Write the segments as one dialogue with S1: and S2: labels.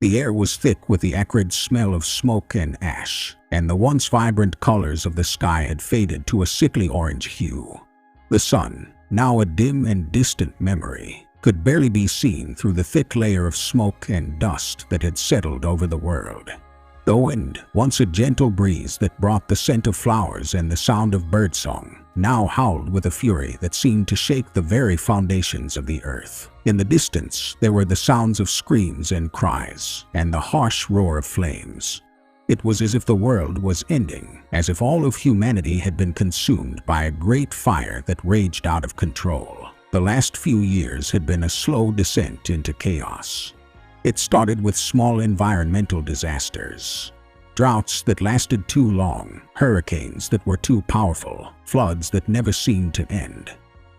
S1: The air was thick with the acrid smell of smoke and ash, and the once vibrant colors of the sky had faded to a sickly orange hue. The sun, now a dim and distant memory, could barely be seen through the thick layer of smoke and dust that had settled over the world. The wind, once a gentle breeze that brought the scent of flowers and the sound of birdsong, now howled with a fury that seemed to shake the very foundations of the earth. In the distance, there were the sounds of screams and cries, and the harsh roar of flames. It was as if the world was ending, as if all of humanity had been consumed by a great fire that raged out of control. The last few years had been a slow descent into chaos. It started with small environmental disasters. Droughts that lasted too long, hurricanes that were too powerful, floods that never seemed to end.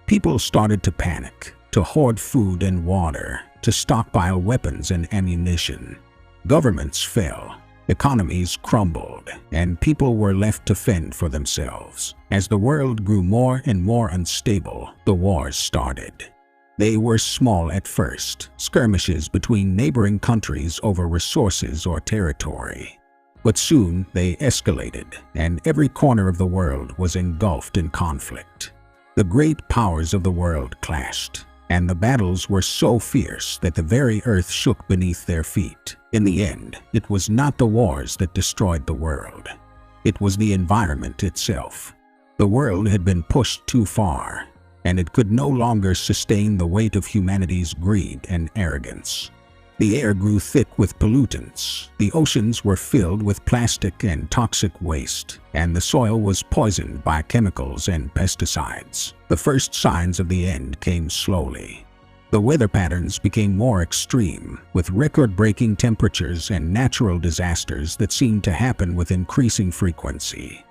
S1: People started to panic, to hoard food and water, to stockpile weapons and ammunition. Governments fell, economies crumbled, and people were left to fend for themselves. As the world grew more and more unstable, the wars started. They were small at first, skirmishes between neighboring countries over resources or territory. But soon they escalated, and every corner of the world was engulfed in conflict. The great powers of the world clashed, and the battles were so fierce that the very earth shook beneath their feet. In the end, it was not the wars that destroyed the world. It was the environment itself. The world had been pushed too far, and it could no longer sustain the weight of humanity's greed and arrogance. The air grew thick with pollutants, the oceans were filled with plastic and toxic waste, and the soil was poisoned by chemicals and pesticides. The first signs of the end came slowly. The weather patterns became more extreme, with record-breaking temperatures and natural disasters that seemed to happen with increasing frequency.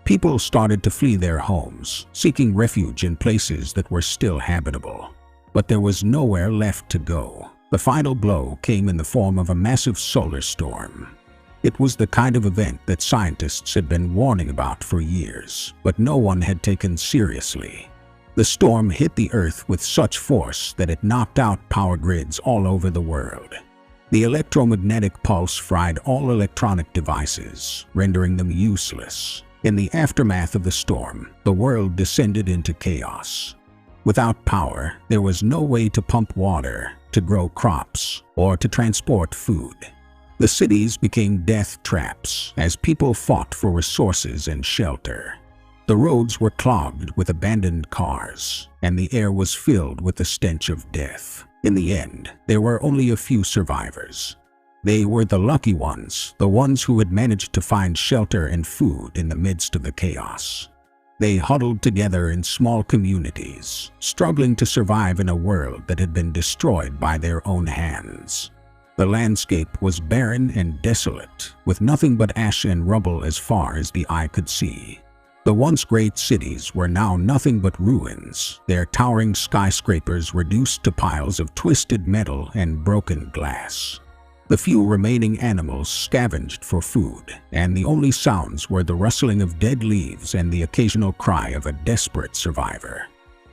S1: People started to flee their homes, seeking refuge in places that were still habitable. But there was nowhere left to go. The final blow came in the form of a massive solar storm. It was the kind of event that scientists had been warning about for years, but no one had taken seriously. The storm hit the Earth with such force that it knocked out power grids all over the world. The electromagnetic pulse fried all electronic devices, rendering them useless. In the aftermath of the storm, the world descended into chaos. Without power, there was no way to pump water, to grow crops, or to transport food. The cities became death traps as people fought for resources and shelter. The roads were clogged with abandoned cars, and the air was filled with the stench of death. In the end, there were only a few survivors. They were the lucky ones, the ones who had managed to find shelter and food in the midst of the chaos. They huddled together in small communities, struggling to survive in a world that had been destroyed by their own hands. The landscape was barren and desolate, with nothing but ash and rubble as far as the eye could see. The once great cities were now nothing but ruins, their towering skyscrapers reduced to piles of twisted metal and broken glass. The few remaining animals scavenged for food, and the only sounds were the rustling of dead leaves and the occasional cry of a desperate survivor.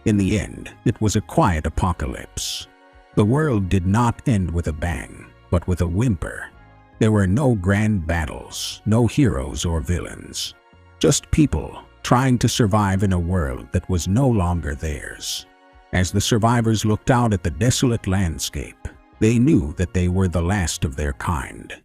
S1: In the end, it was a quiet apocalypse. The world did not end with a bang, but with a whimper. There were no grand battles, no heroes or villains. Just people trying to survive in a world that was no longer theirs. As the survivors looked out at the desolate landscape, they knew that they were the last of their kind.